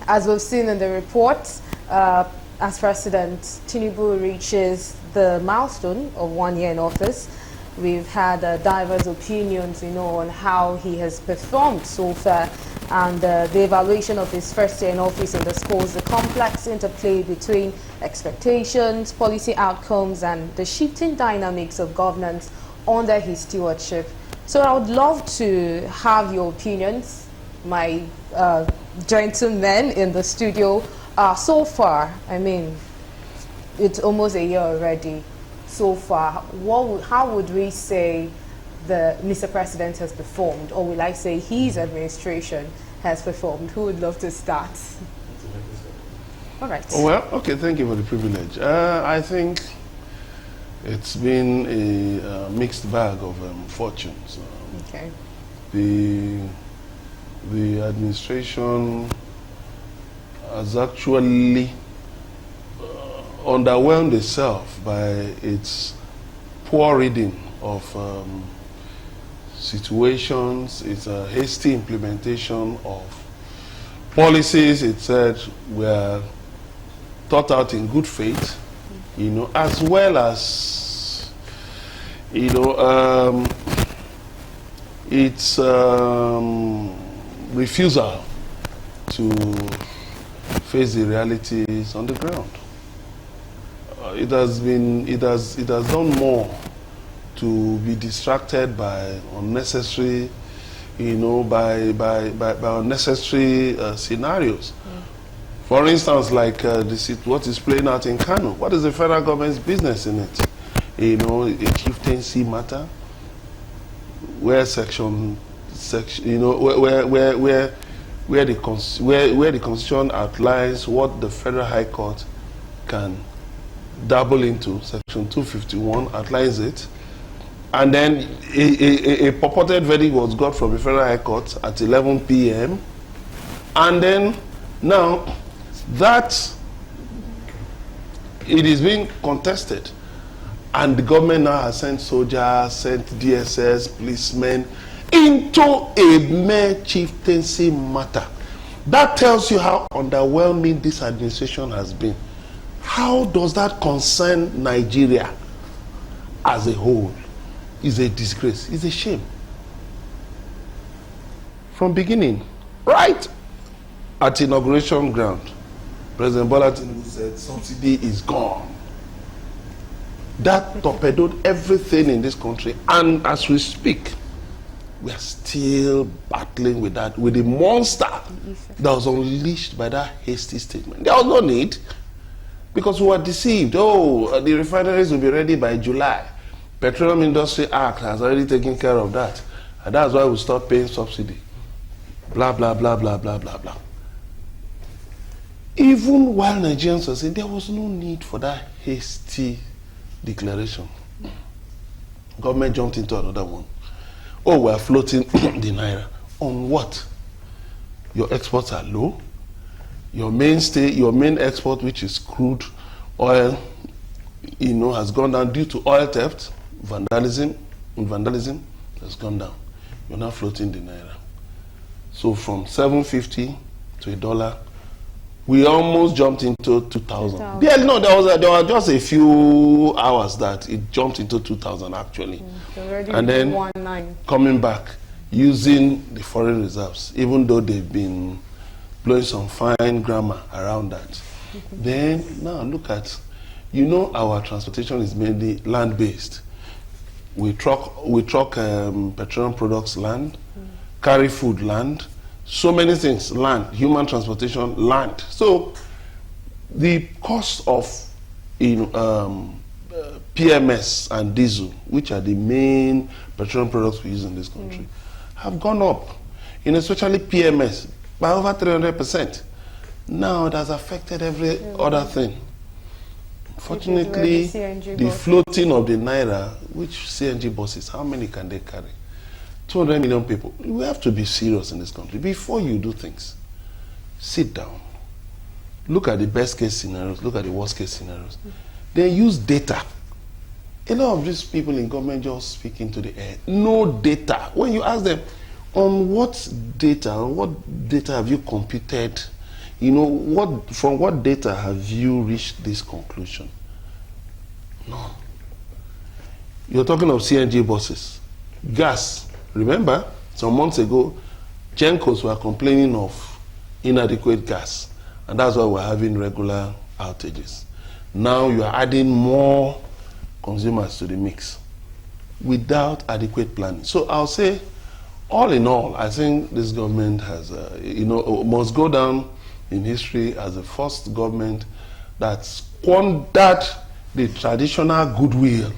as we've seen in the report, as President Tinubu reaches the milestone of 1 year in office, we've had diverse opinions, on how he has performed so far, and the evaluation of his first year in office underscores the complex interplay between expectations, policy outcomes, and the shifting dynamics of governance under his stewardship. So I would love to have your opinions, my gentlemen in the studio. So far, I mean, it's almost a year already. So far, how would we say the Mr. President has performed, or will I say his administration has performed? Who would love to start? All right. Well, okay, thank you for the privilege. I think it's been a mixed bag of fortunes. Okay. The administration has actually underwhelmed itself by its poor reading of situations, its hasty implementation of policies it said were thought out in good faith, as well as, its refusal to face the realities on the ground. It has done more to be distracted by unnecessary, by unnecessary scenarios. For instance, like what is playing out in Kano. What is the federal government's business in it? A chieftaincy matter, where where the Constitution outlines what the Federal High Court can dabble into. Section 251 outlines it. And then a purported verdict was got from the Federal High Court at 11 p.m. And then now that it is being contested, and the government now has sent soldiers, sent DSS, policemen into a mere chieftaincy matter. That tells you how underwhelming this administration has been. How does that concern Nigeria as a whole? It's a disgrace. It's a shame. From beginning, right at inauguration ground, President Bola Tinubu said subsidy is gone. That torpedoed everything in this country, and as we speak, we are still battling with that, with the monster that was unleashed by that hasty statement. There was no need, because we were deceived. Oh, the refineries will be ready by July. Petroleum Industry Act has already taken care of that, and that's why we stopped paying subsidy. Blah, blah, blah, blah, blah, blah, blah. Even while Nigerians were saying there was no need for that hasty declaration, government jumped into another one. Oh, we're floating the naira. On what? Your exports are low. Your main export, which is crude oil, has gone down due to oil theft, vandalism has gone down. You're now floating the naira. So from 750 to $1, we almost jumped into 2,000. Yeah, no, there were just a few hours that it jumped into 2,000 actually. And then coming back using the foreign reserves, even though they've been blowing some fine grammar around that. Then now look at, our transportation is mainly land-based. We truck petroleum products land, carry food land, so many things land, human transportation land. So the cost of PMS and diesel, which are the main petroleum products we use in this country, have gone up, especially PMS, by over 300%. Now it has affected every other thing. Fortunately, the floating of the naira, which CNG buses, how many can they carry? 200 million people. We have to be serious in this country. Before you do things, sit down. Look at the best case scenarios, look at the worst case scenarios. Then use data. A lot of these people in government just speak into the air. No data. When you ask them, on what data have you computed, You know, from what data have you reached this conclusion? None. You're talking of CNG buses. Gas. Remember, some months ago, Gencos were complaining of inadequate gas, and that's why we're having regular outages. Now you are adding more consumers to the mix without adequate planning. So I'll say, all in all, I think this government has, must go down in history as the first government that squandered the traditional goodwill,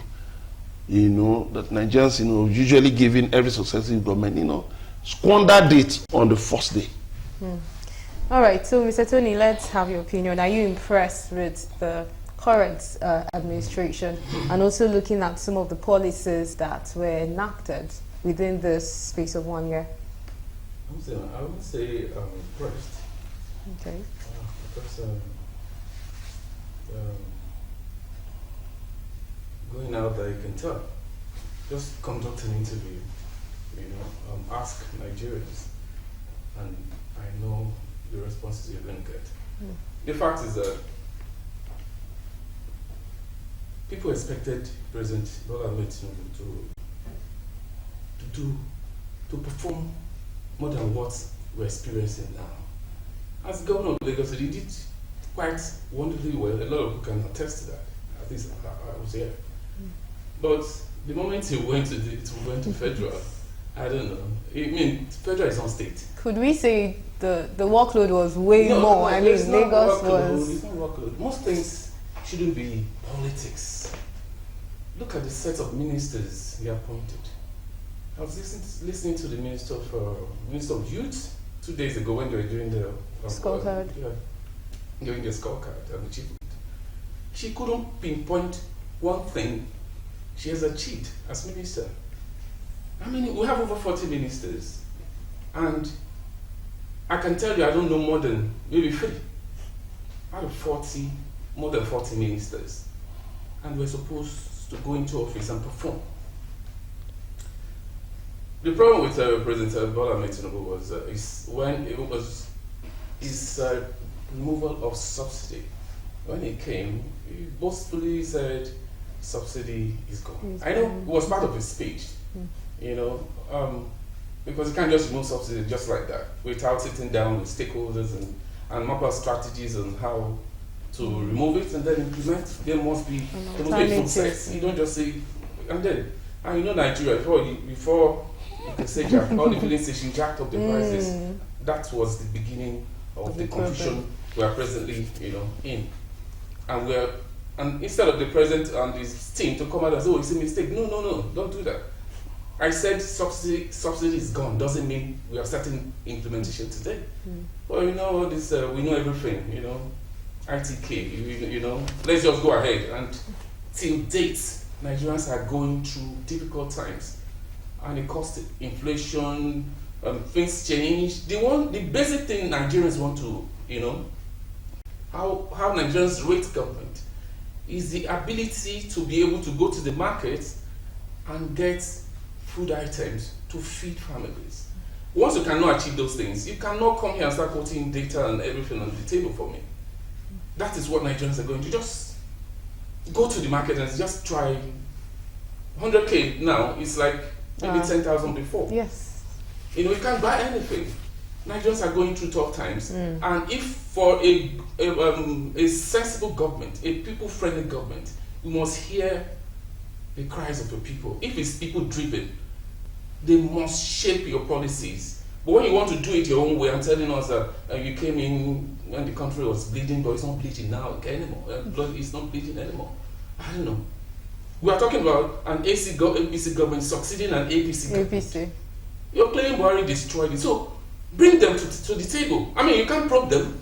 that Nigerians, usually giving every successive government, squandered it on the first day. All right, so Mr. Tony, let's have your opinion. Are you impressed with the current administration, and also looking at some of the policies that were enacted within this space of 1 year? I would say I'm impressed. Okay. Because going out there, you can tell. Just conduct an interview, ask Nigerians, and I know the responses you're going to get. The fact is that people expected President Bola Ahmed Tinubu to perform more than what we're experiencing now. As governor of Lagos, he did quite wonderfully well. A lot of people can attest to that. At least I was here. But the moment he went to federal, I don't know. I mean, federal is on state. Could we say the workload was way more? No, I mean, Lagos was. It's not workload. Most things shouldn't be politics. Look at the set of ministers he appointed. I was listening to the Minister of Youth 2 days ago when they were doing the scorecard. Doing the scorecard and achievement. She couldn't pinpoint one thing she has achieved as minister. I mean, we have over 40 ministers, and I can tell you I don't know more than maybe 3 out of more than 40 ministers, and we're supposed to go into office and perform. The problem with President Bola Ahmed Tinubu was his removal of subsidy. When he came, he boastfully said subsidy is gone. I know it was part of his speech, because you can't just remove subsidy just like that without sitting down with stakeholders and map out strategies on how to remove it and then implement. There must be a process. You don't just say, and Nigeria, before you can say all the filling stations jacked up the prices. That was the beginning of the confusion we are presently, in. And instead of the president and his team to come out and say, oh, it's a mistake. No, don't do that. I said subsidy is gone. Doesn't mean we are starting implementation today. But we know everything, ITK, let's just go ahead. And till date, Nigerians are going through difficult times. And it costs inflation, things change. The basic thing Nigerians want to, how Nigerians rate government is the ability to be able to go to the market and get food items to feed families. Once you cannot achieve those things, you cannot come here and start putting data and everything on the table for me. That is what Nigerians are going to just go to the market and just try. 100K now is like maybe 10,000 before. Yes. You can't buy anything. Nigerians are going through tough times, and if for a sensible government, a people-friendly government, we must hear the cries of the people. If it's people-driven, they must shape your policies. But when you want to do it your own way and telling us that you came in when the country was bleeding, but it's not bleeding now anymore. Blood is not bleeding anymore. I don't know. We are talking about an APC government succeeding an APC government. You're claiming Buhari destroyed it. So bring them to the table. I mean, you can't probe them.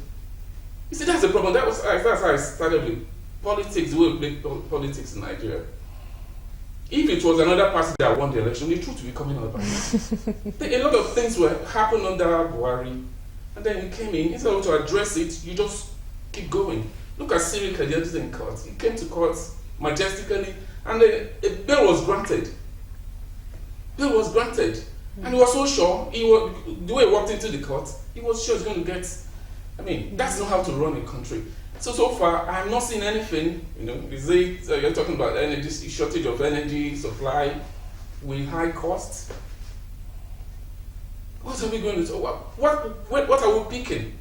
You see, that's the problem. That's how I started with politics, the way we play politics in Nigeria. If it was another party that won the election, the truth would be coming out by now. A lot of things were happening under Buhari, and then you came in, instead of to address it, you just keep going. Look at Cyril Kadiadi's in court. He came to court majestically, and then a bail was granted. And he was so sure, the way he walked into the court, he was sure he was going to get I mean, that's not how to run a country. So far, I'm not seeing anything. You know, is it you're talking about energy shortage of energy supply with high costs? What are we going to do? What are we picking?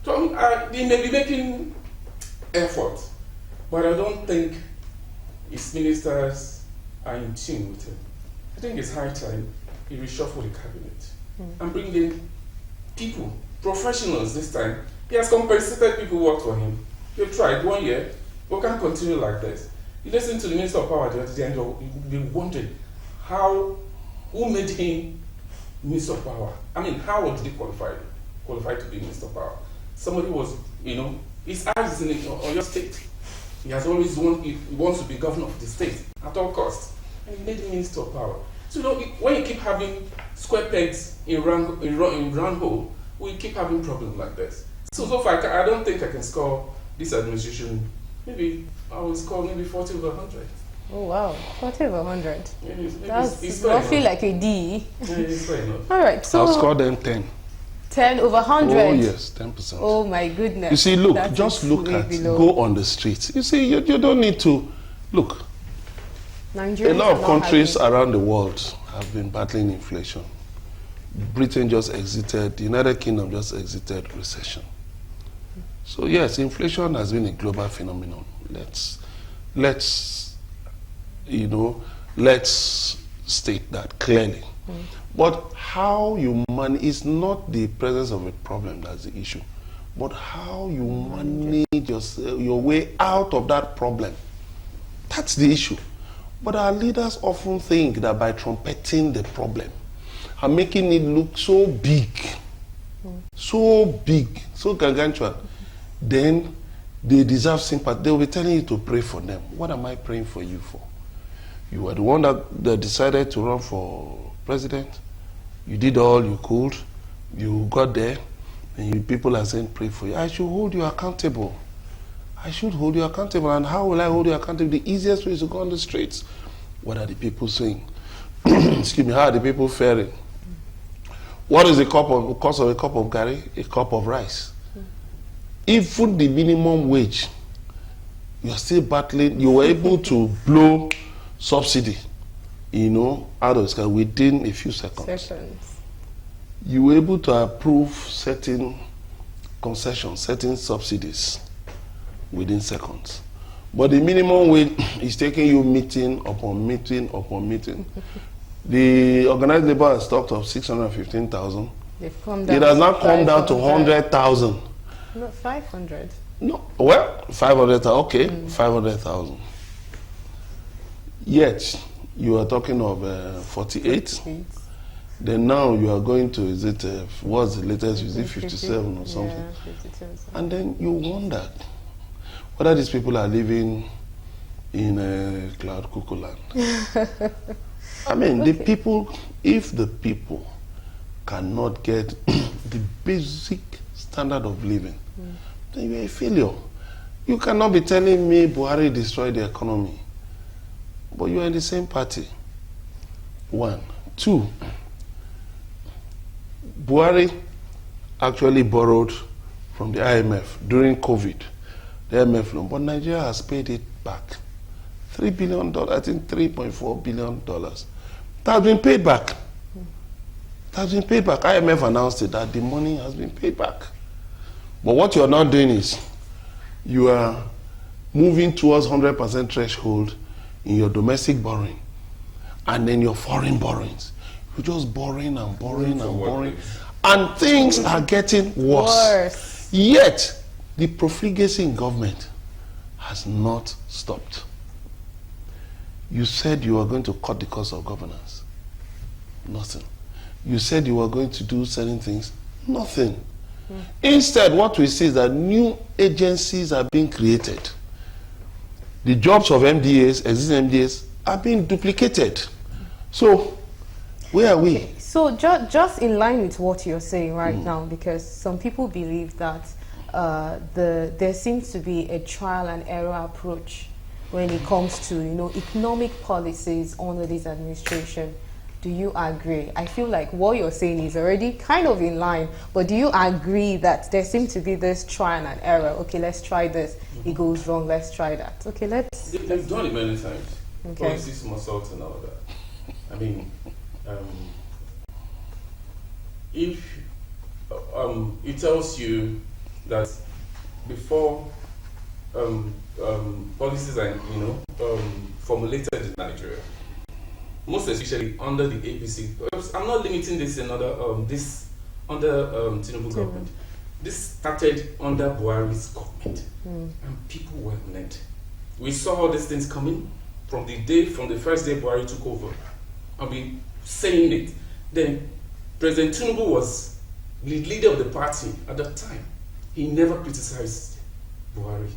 So they may be making effort, but I don't think its ministers are in tune with it. I think it's high time he reshuffle the cabinet and bring in people, professionals this time. He has compensated people who worked for him. You've tried 1 year, we can't continue like this. You listen to the Minister of Power at the end, you'll be wondering who made him Minister of Power? I mean, how was he qualified to be Minister of Power? Somebody was, his eyes is on your state. He has always he wants to be governor of the state at all costs. And he made him Minister of Power. So when you keep having square pegs in round hole, we keep having problems like this. So far, I don't think I can score this administration. Maybe I will score maybe 40 over 100. Oh wow, 40 over 100. It's That's roughly like a D. Yeah, it's fair enough. All right, so I'll score them 10. 10 over 100. Oh yes, 10%. Oh my goodness. You see, look, That just is look way at, below. go on the streets. You see, you don't need to, look, Nigerians a lot are of not countries happy. around the world have been battling inflation. Britain just exited, the United Kingdom just exited recession. So yes, inflation has been a global phenomenon. Let's state that clearly. But how you manage is not the presence of a problem that's the issue, but how you manage your way out of that problem. That's the issue. But our leaders often think that by trumpeting the problem and making it look so big, so gargantuan, then they deserve sympathy. They will be telling you to pray for them. What am I praying for you for? You were the one that decided to run for president. You did all you could. You got there, and people are saying pray for you. I should hold you accountable. I should hold you accountable. And how will I hold you accountable? The easiest way is to go on the streets. What are the people saying? Excuse me, how are the people faring? What is the cost of a cup of curry? A cup of rice. Even the minimum wage, you're still battling. You were able to blow subsidy, out of the sky within a few seconds. You were able to approve certain concessions, certain subsidies within seconds. But the minimum wage is taking you meeting upon meeting upon meeting. The organized labor has stopped of 615,000. It has now come down to 100,000. Not 500. No, well, 500,000. Okay, 500,000. Yet you are talking of 48. Then now you are going to, what's the latest? Is it 57 or something? Yeah, 52. And then you wonder whether these people are living in cloud cuckoo land. I mean, the people, if the people cannot get the basic standard of living, then you're a failure. You cannot be telling me Buhari destroyed the economy, but you are in the same party. 1. 2, Buhari actually borrowed from the IMF during COVID, the IMF loan, but Nigeria has paid it back. $3 billion, I think $3.4 billion. That has been paid back. That has been paid back. IMF announced it, that the money has been paid back. But what you're not doing is, you are moving towards 100% threshold in your domestic borrowing, and then your foreign borrowings. You're just borrowing and borrowing and borrowing, and things are getting worse. Yet, the profligacy in government has not stopped. You said you were going to cut the cost of governance. Nothing. You said you were going to do certain things. Nothing. Instead, what we see is that new agencies are being created. The jobs of MDAs, existing MDAs, are being duplicated. So, where are we? So just in line with what you're saying right now, because some people believe that there seems to be a trial and error approach when it comes to economic policies under this administration. Do you agree? I feel like what you're saying is already kind of in line, but do you agree that there seems to be this trial and error? Okay, let's try this. It goes wrong, let's try that. Okay, let's... They've done it many times. Okay. Policies, salt and all that. I mean, if it tells you that before policies are, formulated in Nigeria, most especially under the APC. I'm not limiting this in under Tinubu government. This started under Buhari's government, and people were led. We saw all these things coming from the first day Buhari took over. I've been saying it. Then President Tinubu was the leader of the party at that time. He never criticized Buhari.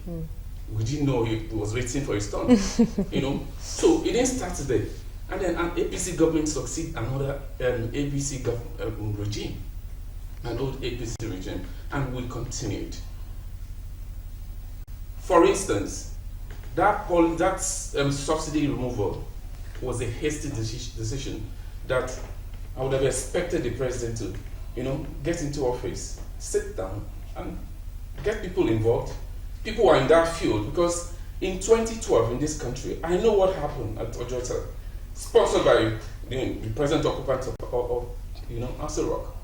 We didn't know he was waiting for his turn. So it didn't start there. And then an APC government succeed another APC regime, an old APC regime, and we continued. For instance, that subsidy removal was a hasty decision that I would have expected the president to, get into office, sit down, and get people involved. People are in that field because in 2012 in this country, I know what happened at Ojota, sponsored by the present occupant of Aso Rock.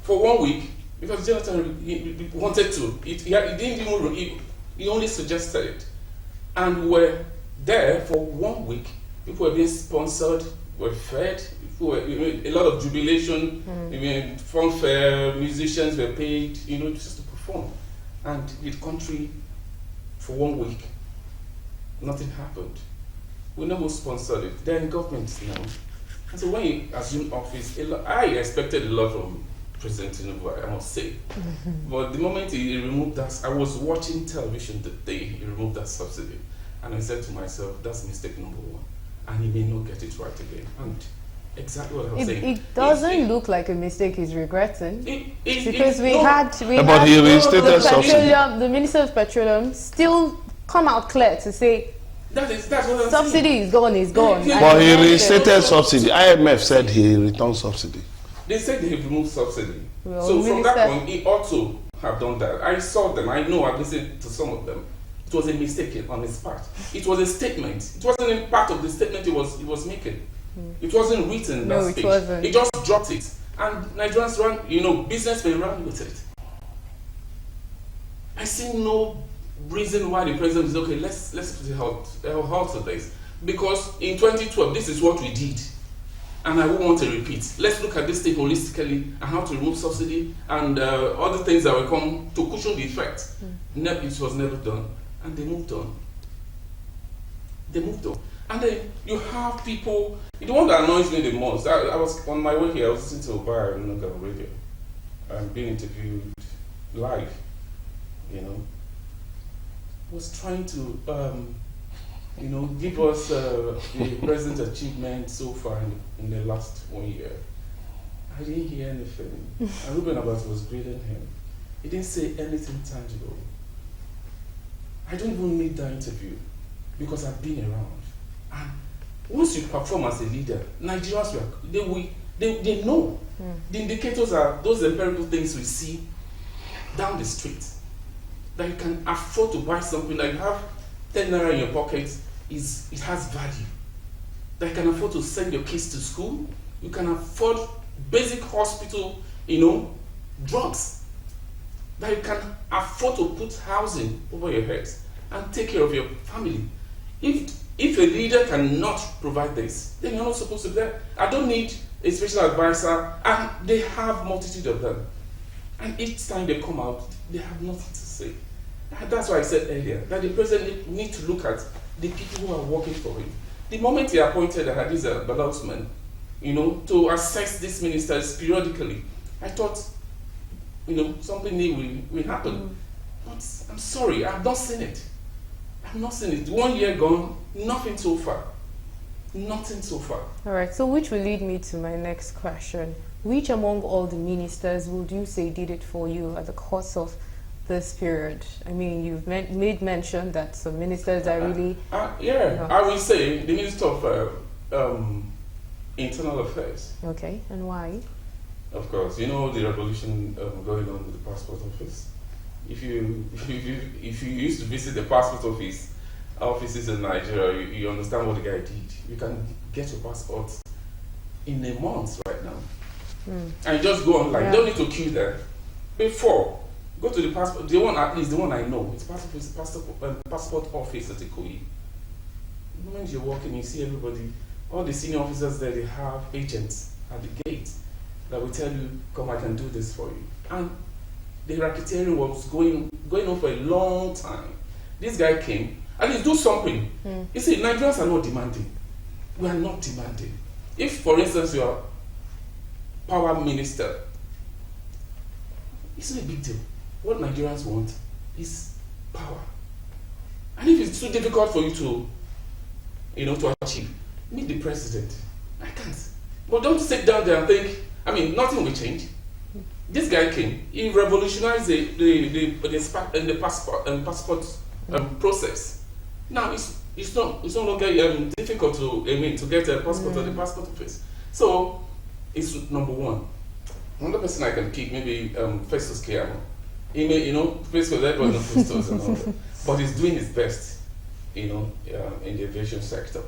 For 1 week, because Jonathan he wanted to, he didn't even, he only suggested it. And we were there for 1 week. People were being sponsored, were fed, a lot of jubilation, fanfare, musicians were paid, just to perform. And in the country, for 1 week, nothing happened. We never sponsored it. They're in government now. And so when he assumed office, I expected a lot from President Tinubu, I must say. But the moment he removed that, I was watching television the day he removed that subsidy. And I said to myself, that's mistake number one. And he may not get it right again. And exactly what I was saying. It doesn't look like a mistake he's regretting. Because but he reinstated subsidy. The Minister of Petroleum still come out clear to say that's what I'm subsidy saying. is gone, is gone. But he reinstated subsidy. IMF said he returned subsidy. They said they have removed subsidy. Well, So from that point, he ought to have done that. I saw them. I know I've listened to some of them. It was a mistake on his part. It was a statement. It wasn't in part of the statement he was making. It wasn't written in that speech. It wasn't. He just dropped it. And Nigerians ran, businessmen ran with it. I see no reason why the president is okay, let's put a halt to this. Because in 2012, this is what we did. And I won't want to repeat. Let's look at this thing holistically and how to remove subsidy and other things that will come to cushion the effect. It was never done. And they moved on. And then you have people, the one that annoys me the most, I was on my way here, I was listening to Obara on radio. I'm being interviewed live, was trying to, give us the president's achievement so far in the last 1 year. I didn't hear anything. And Ruben Abbas was grading him. He didn't say anything tangible. I don't even need that interview because I've been around. And once you perform as a leader, Nigerians, they know. The indicators are those empirical things we see down the street. That you can afford to buy something, that you have 10 naira in your pocket, it has value. That you can afford to send your kids to school. You can afford basic hospital, drugs. That you can afford to put housing over your heads and take care of your family. If a leader cannot provide this, then you're not supposed to be there. I don't need a special advisor, and they have multitude of them. And each time they come out, they have nothing to say. That's why I said earlier that the president needs to look at the people who are working for him. The moment he appointed Hadiza Balausman, to assess these ministers periodically, I thought, something new will happen. But I'm sorry, I've not seen it. 1 year gone, nothing so far. Nothing so far. All right, so which will lead me to my next question. Which among all the ministers would you say did it for you at the course of this period? I mean, you've made mention that some ministers are really... I will say the Minister of internal affairs. Okay, and why? Of course, you know the revolution going on with the passport office. If you used to visit the passport offices in Nigeria, you understand what the guy did. You can get your passport in a month right now, and just go online. You don't need to queue there. Before, go to the passport. The one, at least the one I know, it's passport office at Ikoyi. The moment you're walking, you see everybody. All the senior officers there, they have agents at the gate that will tell you, "Come, I can do this for you." And the racketeering was going on for a long time. This guy came, at least do something. You see, Nigerians are not demanding. We are not demanding. If, for instance, you are power minister, it's not a big deal. What Nigerians want is power. And if it's too difficult for you to achieve, meet the president. I can't. But don't sit down there and think, nothing will change. This guy came, he revolutionized the passport process. Now it's no longer difficult to get a passport at the passport office. So it's number one. Another person I can pick, maybe Festus Keyamo. He may, Festus, everyone knows Festus and all that. But he's doing his best, in the aviation sector.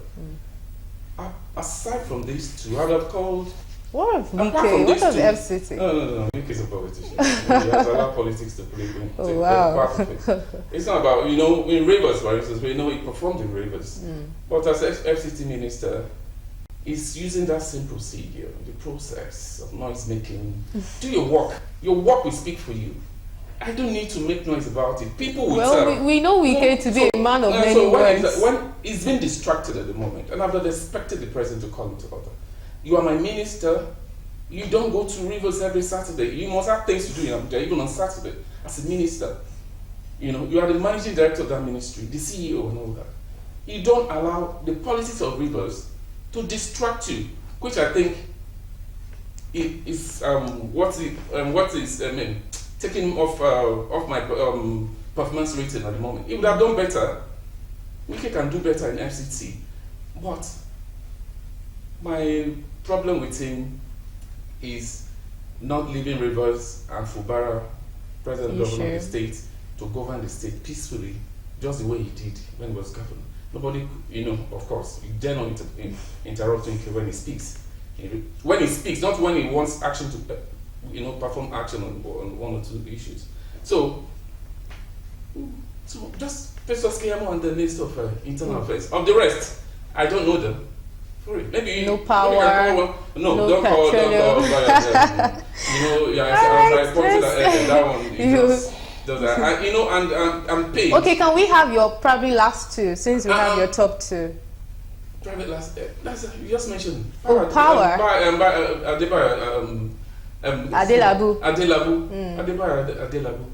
Aside from these two, I would have called. What of VK? What of FCT? No. VK is a politician. He has allowed politics to play wow. part of it. It's not about, in Rivers, for instance, he performed in Rivers. But as FCT minister, he's using that same procedure, the process of noise making. Do your work. Your work will speak for you. I don't need to make noise about it. People will tell. Well, we know VK to be a man of many words. When he's been distracted at the moment, and I've not expected the president to call him to order. You are my minister. You don't go to Rivers every Saturday. You must have things to do in Abuja, even on Saturday, as a minister. You are the managing director of that ministry, the CEO and all that. You don't allow the politics of Rivers to distract you, which I think is taking off my performance rating at the moment. He would have done better. Wike can do better in FCT, but my problem with him is not leaving Rivers and Fubara, president governor of the state, to govern the state peacefully, just the way he did when he was governor. Nobody, of course, you dare not interrupt him when he speaks. When he speaks, not when he wants action to, perform action on one or two issues. So just Festus Keyamo and the list of internal affairs. Of the rest, I don't know them. Maybe no power. No, don't call. I pointed that one. And I'm paid. Okay, can we have your probably last two since we have your top two? Private last. You just mentioned. Power. Adelabu. Adelabu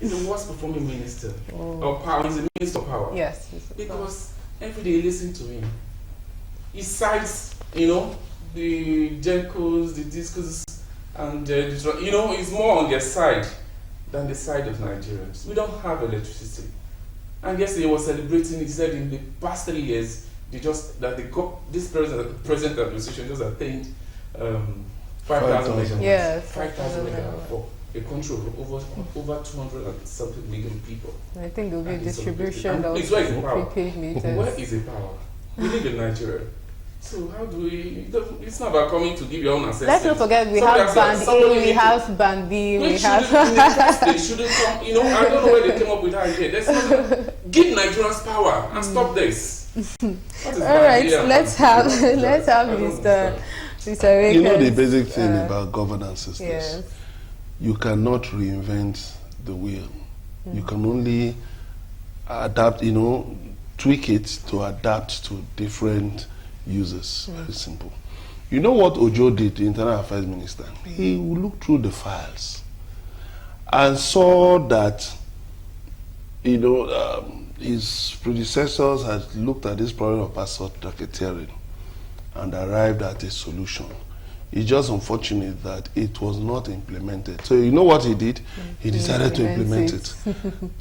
is the worst performing minister of power. He's the minister of power. Yes. Because every day you listen to him. He cites, the Jenkos, the Discos, and he's more on their side than the side of Nigerians. We don't have electricity. And yesterday he was celebrating, he said in the past 3 years, this present administration just attained 5,000 megawatts. Yes. 5,000 megawatts for a country of over 200 and something million people. I think there will be a distribution of prepaid meters. Where is the power? We live in Nigeria. So how do we? It's not about coming to give your own assessment. Let's not forget we have band A, we have band B, we have. They shouldn't come. I don't know where they came up with that idea. Give Nigerians power and stop this. All right, let's have Mr. Wakers. The basic thing about governance is this: yes. you cannot reinvent the wheel. You can only adapt. Tweak it to adapt to different users. Very simple. You know what Ojo did, the Internal Affairs Minister? He looked through the files and saw that his predecessors had looked at this problem of passport racketeering and arrived at a solution. It's just unfortunate that it was not implemented. So you know what he did? He decided to implement it.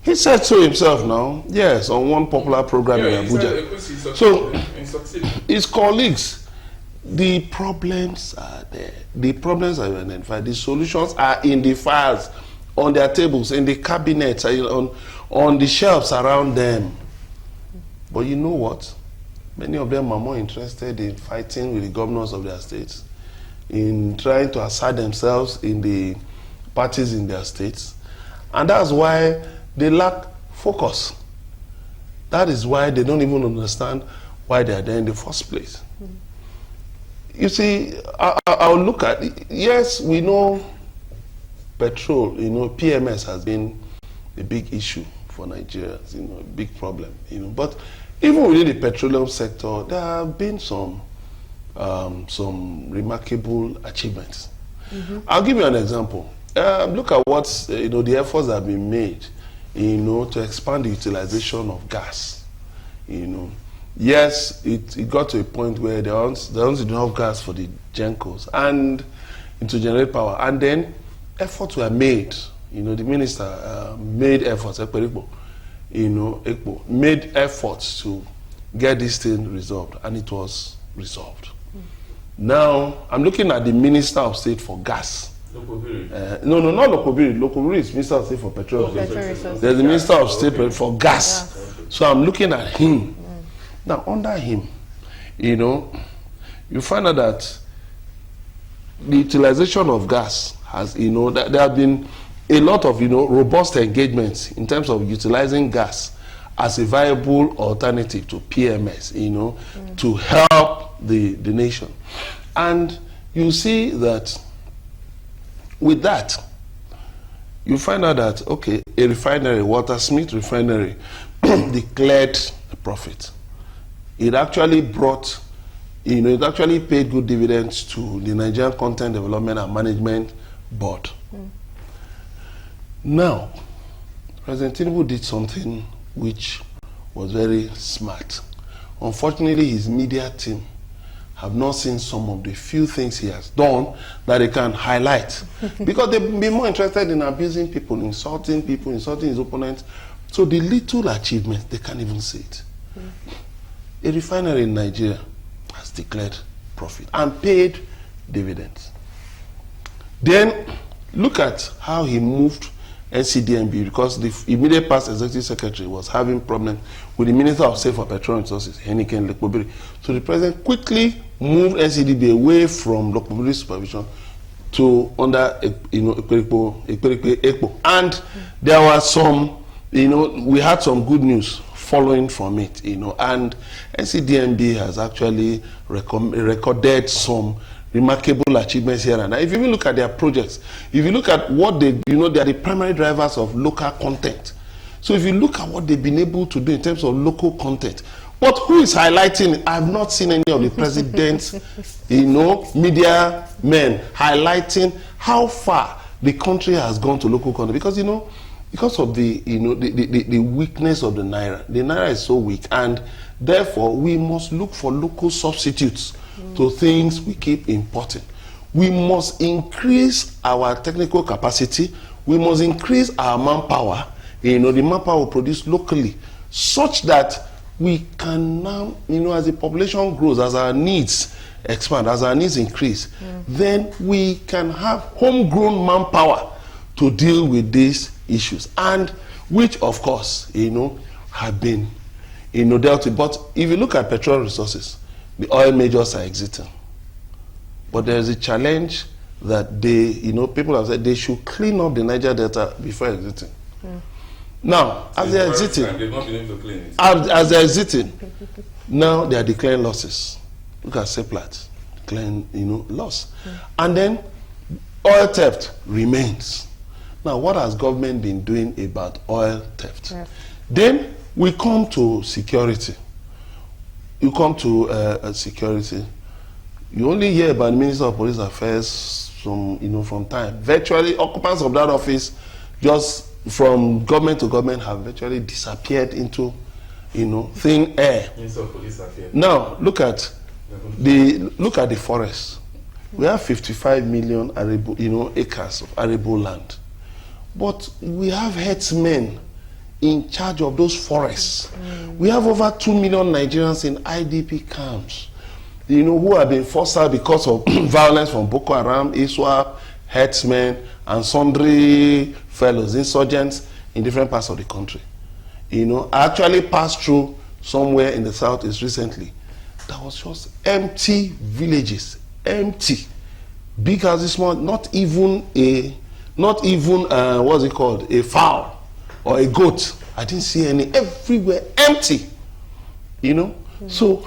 He said so himself now, yes, on one popular program in Abuja. So his colleagues, the problems are there. The problems are identified. The solutions are in the files, on their tables, in the cabinets, on the shelves around them. But you know what? Many of them are more interested in fighting with the governors of their states, in trying to assert themselves in the parties in their states. And that's why they lack focus. That is why they don't even understand why they are there in the first place. You see, I'll look at it. Yes, we know petrol, PMS has been a big issue for Nigeria, a big problem, But even within the petroleum sector, there have been some remarkable achievements. I'll give you an example. Look at what the efforts that have been made, to expand the utilization of gas. Yes, it got to a point where there wasn't enough gas for the gencos and to generate power, and then efforts were made. The minister made efforts. Made efforts to get this thing resolved, and it was resolved. Now I'm looking at the Minister of State for Gas. No, not Lokobiri. Lokobiri is Minister of State for Petroleum. There's the Minister of State for Gas. So I'm looking at him. Now, under him, you find out that the utilization of gas has, that there have been a lot of, robust engagements in terms of utilizing gas as a viable alternative to PMS, to help the nation. And you see that with that, you find out that, okay, a refinery, Walter Smith refinery, declared a profit. It actually brought, it actually paid good dividends to the Nigerian Content Development and Management Board. Now, President Tinubu did something which was very smart. Unfortunately, his media team have not seen some of the few things he has done that they can highlight. Because they've been more interested in abusing people, insulting his opponents. So the little achievements, they can't even see it. A refinery in Nigeria has declared profit and paid dividends. Then look at how he moved NCDMB, because the immediate past executive secretary was having problems with the Minister of State for Petroleum Resources, Heniken Lekobiri. So the president quickly moved NCDB away from Lekobiri's supervision to under Ekpo. And there was some, we had some good news following from it, and NCDMB has actually recorded some remarkable achievements here and there. If you even look at their projects, if you look at what they, they are the primary drivers of local content. So if you look at what they've been able to do in terms of local content, but who is highlighting? I have not seen any of the president's, media men highlighting how far the country has gone to local content, because because of the the weakness of the naira is so weak, and therefore we must look for local substitutes to things we keep importing. We must increase our technical capacity. We must increase our manpower. The manpower produced locally, such that we can now, as the population grows, as our needs expand, as our needs increase, then we can have homegrown manpower to deal with these issues, and which of course have been dealt with. But if you look at petroleum resources, the oil majors are exiting, but there is a challenge that they people have said they should clean up the Niger Delta before exiting. Now, as they are exiting, they've not been able to clean it. As they are exiting, now they are declaring losses. Look at Seplat, declaring loss, and then oil theft remains. Now, what has government been doing about oil theft? Then we come to security. You come to security. You only hear about the Minister of Police Affairs from time. Virtually, occupants of that office, just from government to government, have virtually disappeared into thin air. Minister of Police Affairs. Now look at the forest. We have 55 million arable, acres of arable land. But we have herdsmen in charge of those forests. We have over 2 million Nigerians in IDP camps. you know, who have been forced out because of violence from Boko Haram, ISWAP, herdsmen, and sundry fellows, insurgents in different parts of the country. You know, I actually passed through somewhere in the southeast recently. That was just empty villages, empty. Big houses, small, not even what's it called, a fowl or a goat. I didn't see any, everywhere empty. You know? So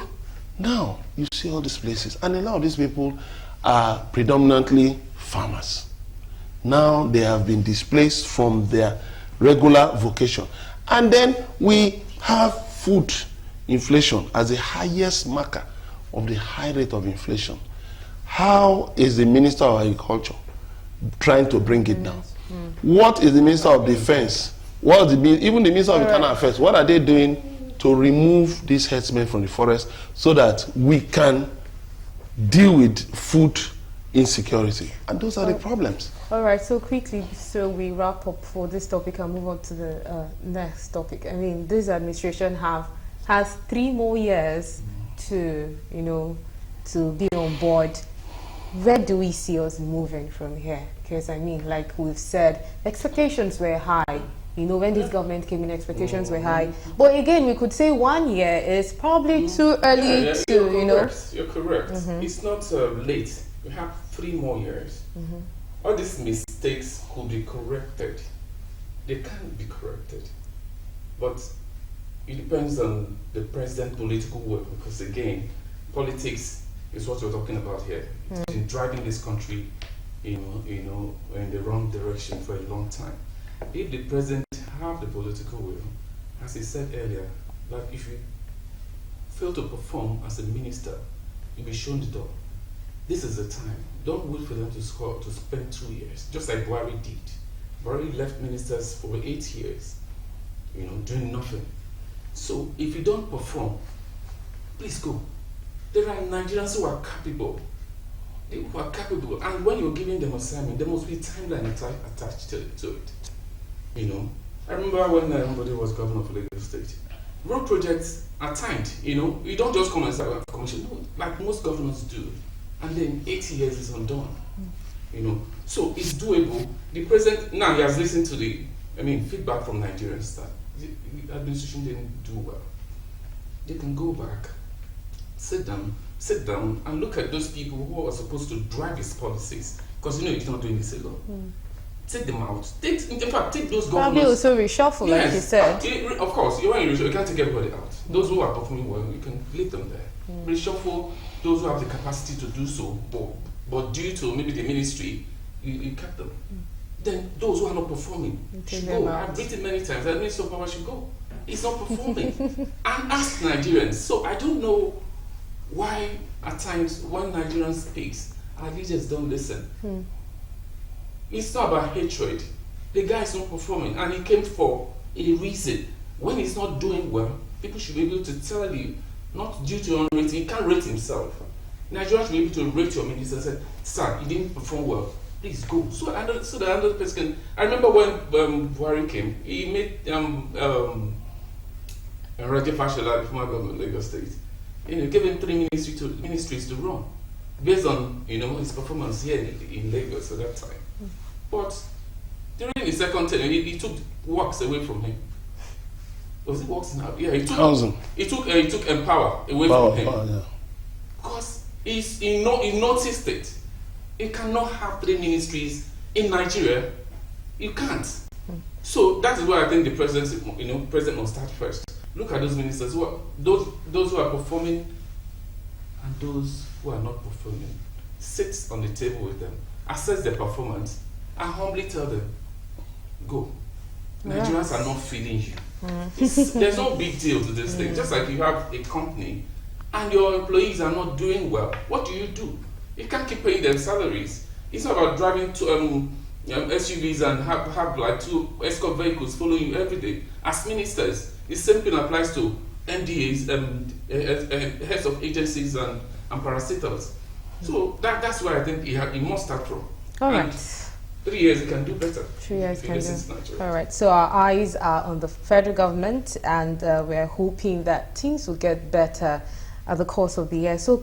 now you see all these places, and a lot of these people are predominantly farmers. Now they have been displaced from their regular vocation. And then we have food inflation as the highest marker of the high rate of inflation. How is the Minister of Agriculture trying to bring it down? What is the Minister of Defense? What is even the Minister of Internal Affairs? What are they doing to remove these herdsmen from the forest so that we can deal with food insecurity? And those are the problems. All right, so quickly, so we wrap up for this topic and move on to the next topic. I mean, this administration has 3 more years to, you know, to be on board. Where do we see us moving from here? Because I mean, like we've said, expectations were high. You know, when this government came in, expectations were high. But again, we could say 1 year is probably too early to, you know. You're correct. It's not late. We have 3 more years. All these mistakes could be corrected. They can be corrected. But it depends on the president's political will, because again, politics is what we're talking about here. It's been driving this country, you know, in the wrong direction for a long time. If the president have the political will, as he said earlier, that if you fail to perform as a minister, you'll be shown the door. This is the time. Don't wait for them to spend 2 years, just like Buhari did. Buhari left ministers for 8 years, you know, doing nothing. So if you don't perform, please go. There are Nigerians who are capable. And when you're giving them assignment, there must be timeline attached to it. You know, I remember when somebody was governor of Lagos State. Road projects are timed. You know, you don't just come and start a commission. No, like most governors do. And then 8 years is undone. You know, so it's doable. The president now he has listened to the feedback from Nigerians that the administration didn't do well. They can go back, sit down, and look at those people who are supposed to drive his policies. Because you know he's not doing this alone. Take them out. In fact, take those governors. Probably also reshuffle, like you said. Of course, you can't take everybody out. Those who are performing well, you can leave them there. Reshuffle those who have the capacity to do so, but due to maybe the ministry, you kept them. Then those who are not performing should go. I've written many times that Minister of Power should go. He's not performing. And ask Nigerians. So I don't know why at times when Nigerians speak, our leaders don't listen. It's not about hatred. The guy is not performing, and he came for a reason. When he's not doing well, people should be able to tell you, not due to unrating. He can't rate himself. Nigerians should be able to rate your minister and say, sir, you didn't perform well. Please go. So that another person can. I remember when Buhari came, he made Raja Fashola, the former governor of Lagos State, gave him 3 ministries to run, based on his performance here in Lagos at that time. But during the second term, he took works away from him. Was it works now? Yeah, he took Empower away from him. Yeah. Because he noticed it. You cannot have 3 ministries in Nigeria. You can't. So that is why I think the president must start first. Look at those ministers those who are performing and those who are not performing. Sit on the table with them, assess their performance, and humbly tell them, go. Nigerians are not feeding you. There's no big deal to this thing. Just like you have a company and your employees are not doing well, what do? You can't keep paying them salaries. It's not about driving to SUVs and have like 2 escort vehicles following you every day. As ministers, the same thing applies to MDAs, heads of agencies and parastatals. So that's where I think he must start from. All right. 3 years, he can do better. 3 years can do. All right. So our eyes are on the federal government, and we're hoping that things will get better at the course of the year. So